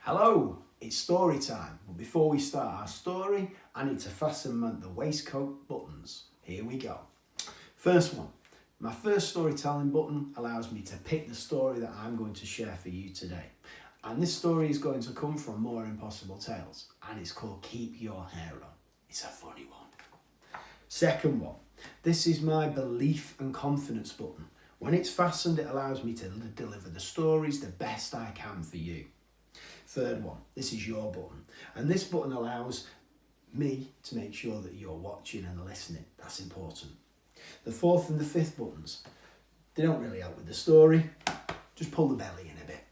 Hello, it's story time. But before we start our story, I need to fasten the waistcoat buttons. Here we go. First one. My first storytelling button allows me to pick the story that I'm going to share for you today. And this story is going to come from More Impossible Tales, and it's called Keep Your Hair On. It's a funny one. Second one. This is my belief and confidence button. When it's fastened, it allows me to deliver the stories the best I can for you. Third one, this is your button. And this button allows me to make sure that you're watching and listening. That's important. The fourth and the fifth buttons, they don't really help with the story. Just pull the belly in a bit.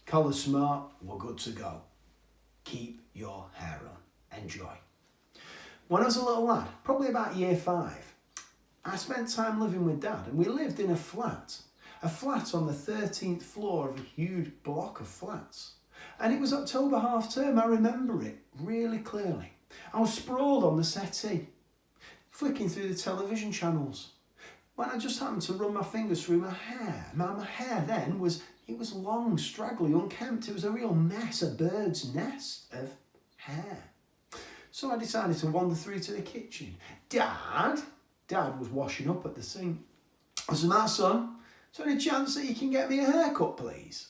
Collar smart, we're good to go. Keep your hair on. Enjoy. When I was a little lad, probably about year 5, I spent time living with Dad, and we lived in a flat on the 13th floor of a huge block of flats. And it was October half term, I remember it really clearly. I was sprawled on the settee, flicking through the television channels, when I just happened to run my fingers through my hair. My hair then was long, straggly, unkempt. It was a real mess, a bird's nest of hair. So I decided to wander through to the kitchen. Dad was washing up at the sink. I said, "My son, is there any chance that you can get me a haircut, please?"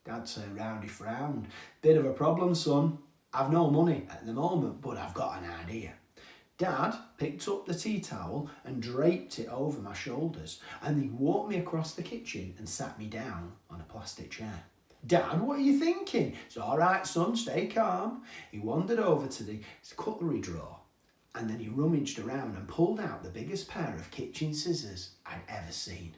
Dad turned round, he frowned. "Bit of a problem, son. I've no money at the moment, but I've got an idea." Dad picked up the tea towel and draped it over my shoulders, and he walked me across the kitchen and sat me down on a plastic chair. "Dad, what are you thinking?" "It's all right, son, stay calm." He wandered over to the cutlery drawer, and then he rummaged around and pulled out the biggest pair of kitchen scissors I'd ever seen.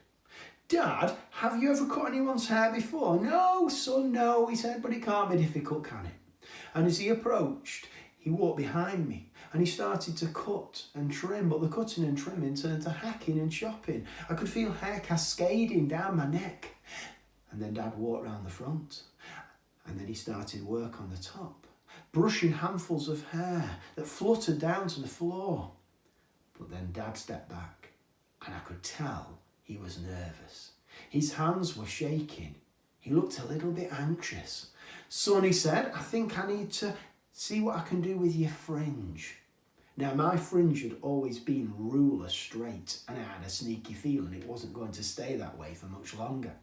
"Dad, have you ever cut anyone's hair before?" "No, son, no," he said, "but it can't be difficult, can it?" And as he approached, he walked behind me and he started to cut and trim, but the cutting and trimming turned to hacking and chopping. I could feel hair cascading down my neck. And then Dad walked round the front, and then he started work on the top, brushing handfuls of hair that fluttered down to the floor. But then Dad stepped back, and I could tell he was nervous. His hands were shaking. He looked a little bit anxious. "Son," he said, "I think I need to see what I can do with your fringe." Now, my fringe had always been ruler straight, and I had a sneaky feeling it wasn't going to stay that way for much longer.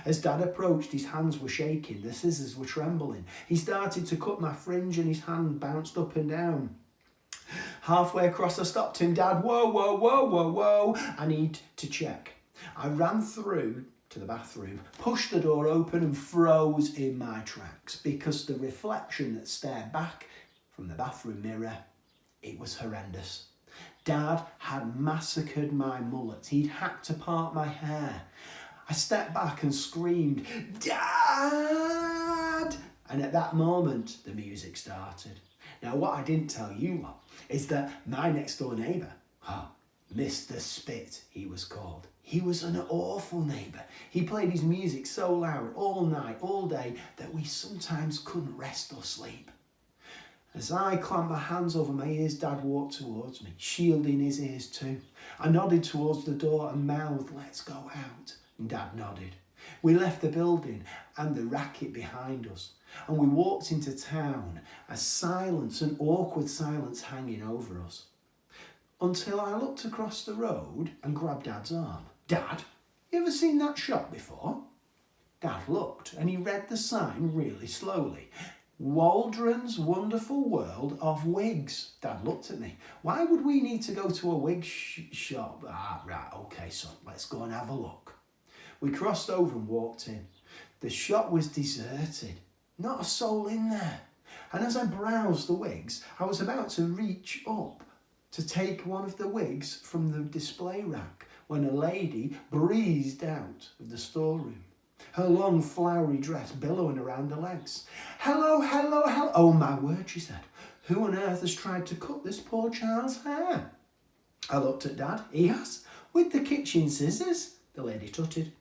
As Dad approached, his hands were shaking, the scissors were trembling. He started to cut my fringe and his hand bounced up and down. Halfway across, I stopped him. "Dad, whoa, I need to check." I ran through to the bathroom, pushed the door open and froze in my tracks because the reflection that stared back from the bathroom mirror, it was horrendous. Dad had massacred my mullet. He'd hacked apart my hair. I stepped back and screamed, "Dad!" And at that moment, the music started. Now, what I didn't tell you lot is that my next door neighbour, Mr. Spit, he was called. He was an awful neighbour. He played his music so loud all night, all day, that we sometimes couldn't rest or sleep. As I clamped my hands over my ears, Dad walked towards me, shielding his ears too. I nodded towards the door and mouthed, "Let's go out." And Dad nodded. We left the building and the racket behind us, and we walked into town, a silence, an awkward silence hanging over us. Until I looked across the road and grabbed Dad's arm. "Dad, you ever seen that shop before?" Dad looked and he read the sign really slowly. "Waldron's Wonderful World of Wigs." Dad looked at me. "Why would we need to go to a wig shop?" Right, okay, son, let's go and have a look." We crossed over and walked in. The shop was deserted. Not a soul in there. And as I browsed the wigs, I was about to reach up to take one of the wigs from the display rack when a lady breezed out of the storeroom, her long flowery dress billowing around her legs. Hello. "Oh my word," she said. "Who on earth has tried to cut this poor child's hair?" I looked at Dad. "He has, with the kitchen scissors," the lady tutted.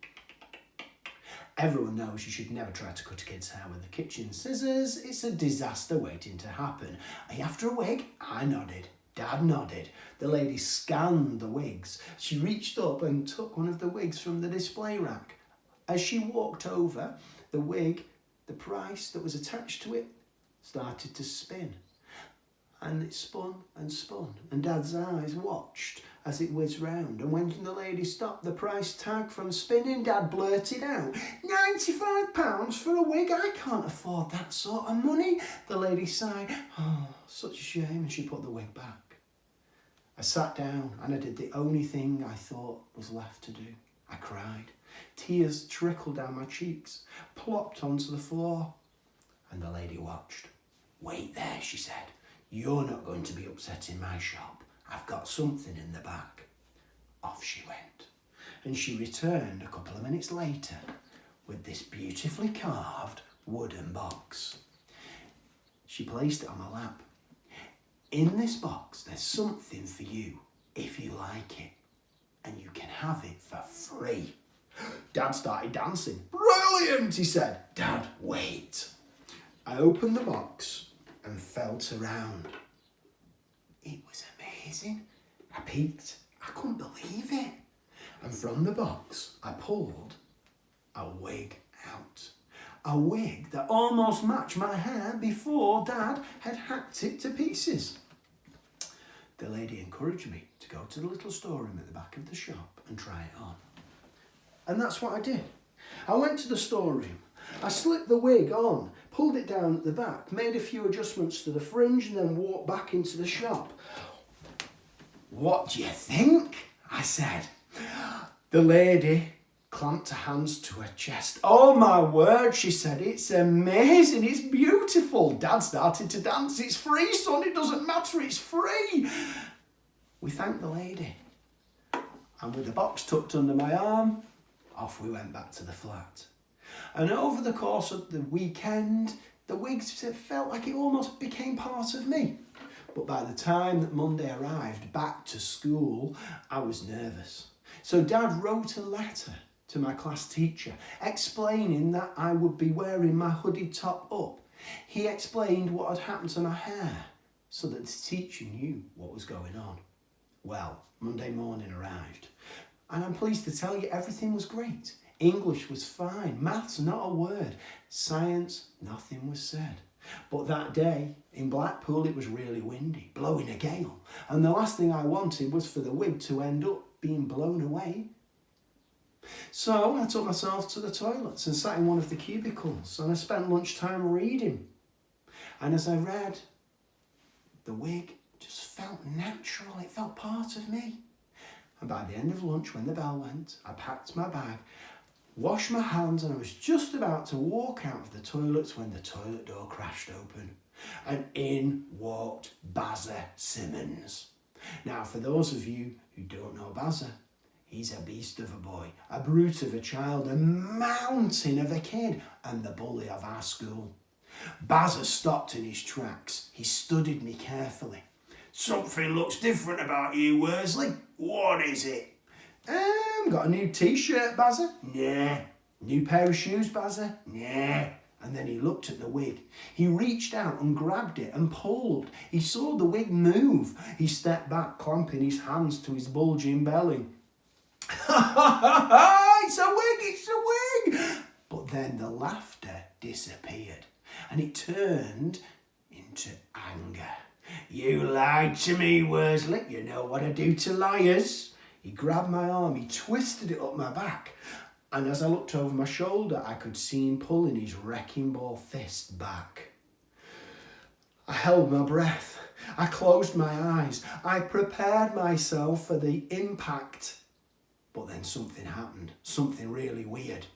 Everyone knows you should never try to cut a kid's hair with the kitchen scissors. It's a disaster waiting to happen. "Are you after a wig?" I nodded. Dad nodded. The lady scanned the wigs. She reached up and took one of the wigs from the display rack. As she walked over, the the price that was attached to it started to spin. And it spun and spun, and Dad's eyes watched as it whizzed round. And when the lady stopped the price tag from spinning, Dad blurted out, £95 for a wig? I can't afford that sort of money. The lady sighed, oh, such a shame, and she put the wig back. I sat down and I did the only thing I thought was left to do. I cried. Tears trickled down my cheeks, plopped onto the floor, and the lady watched. Wait there, she said. You're not going to be upset in my shop. I've got something in the back. Off she went. And she returned a couple of minutes later with this beautifully carved wooden box. She placed it on my lap. In this box, there's something for you if you like it. And you can have it for free. Dad started dancing. Brilliant, he said. Dad, wait. I opened the box and felt around. It was amazing. I peeked. I couldn't believe it. And from the box, I pulled a wig out. A wig that almost matched my hair before Dad had hacked it to pieces. The lady encouraged me to go to the little storeroom at the back of the shop and try it on. And that's what I did. I went to the storeroom. I slipped the wig on, pulled it down at the back, made a few adjustments to the fringe, and then walked back into the shop. What do you think? I said. The lady clamped her hands to her chest. Oh my word, she said, it's amazing, it's beautiful. Dad started to dance. It's free, son, it doesn't matter, it's free. We thanked the lady. And with the box tucked under my arm, off we went back to the flat. And over the course of the weekend, the wigs felt like it almost became part of me. But by the time that Monday arrived back to school, I was nervous. So Dad wrote a letter to my class teacher explaining that I would be wearing my hooded top up. He explained what had happened to my hair so that the teacher knew what was going on. Well, Monday morning arrived, and I'm pleased to tell you everything was great. English was fine, maths not a word, science nothing was said. But that day in Blackpool it was really windy, blowing a gale, and the last thing I wanted was for the wig to end up being blown away. So I took myself to the toilets and sat in one of the cubicles, and I spent lunchtime reading. And as I read, the wig just felt natural, it felt part of me. And by the end of lunch, when the bell went, I packed my bag, washed my hands, and I was just about to walk out of the toilets when the toilet door crashed open. And in walked Bazza Simmons. Now, for those of you who don't know Bazza, he's a beast of a boy, a brute of a child, a mountain of a kid, and the bully of our school. Bazza stopped in his tracks. He studied me carefully. Something looks different about you, Worsley. What is it? Got a new t-shirt, Bazza? Nah. New pair of shoes, Bazza? Nah. And then he looked at the wig. He reached out and grabbed it and pulled. He saw the wig move. He stepped back, clamping his hands to his bulging belly. It's a wig, it's a wig! But then the laughter disappeared and it turned into anger. You lied to me, Worsley. You know what I do to liars. He grabbed my arm, he twisted it up my back, and as I looked over my shoulder, I could see him pulling his wrecking ball fist back. I held my breath. I closed my eyes. I prepared myself for the impact. But then something happened, something really weird.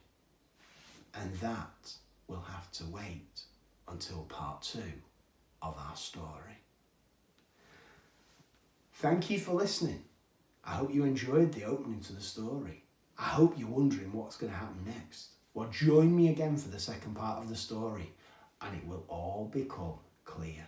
And that will have to wait until part 2 of our story. Thank you for listening. I hope you enjoyed the opening to the story. I hope you're wondering what's going to happen next. Well, join me again for the second part of the story, and it will all become clear.